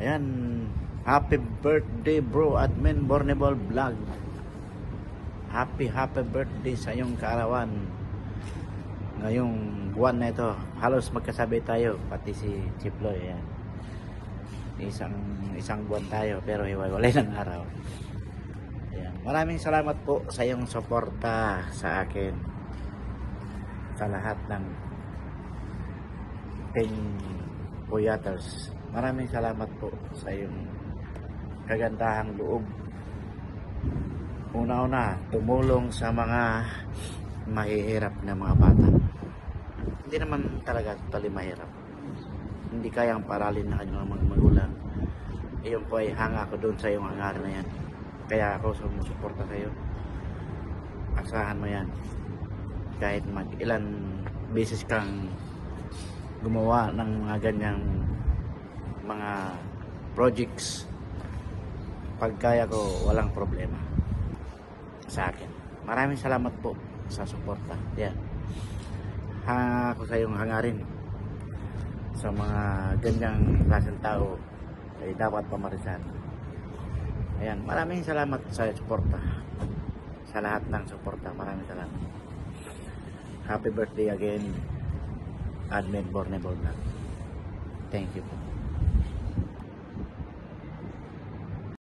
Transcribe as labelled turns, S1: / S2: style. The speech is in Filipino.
S1: Ayan, happy birthday bro, Admin Borneball Vlog. Happy birthday sa iyong kaarawan. Ngayong buwan na ito, halos magkasabi tayo, pati si Chiploy. Ayan. Isang buwan tayo, pero hiwalay ng araw. Ayan. Maraming salamat po sa iyong suporta sa akin, sa lahat ng Team Puyaters. Maraming salamat po sa iyong kagandahang loob. Una-una, tumulong sa mga mahihirap na mga bata. Hindi naman talaga totally mahirap. Hindi kayang paralin na kanyang mga magulang. Iyon po ay hanga ko doon sa iyong hangarin na yan. Kaya ako sumusuporta sa iyo. Asahan mo yan. Kahit ilan beses kang gumawa ng mga ganyang mga projects, pagkaya ko, walang problema sa akin. Maraming salamat po sa suporta. Yan, hanga ko sa iyong hangarin. Sa mga ganyang klaseng tao ay dapat pamarisan. Ayan, maraming salamat sa suporta, sa lahat ng suporta. Maraming salamat. Happy birthday again, Admin Borneball Vlog. Thank you po.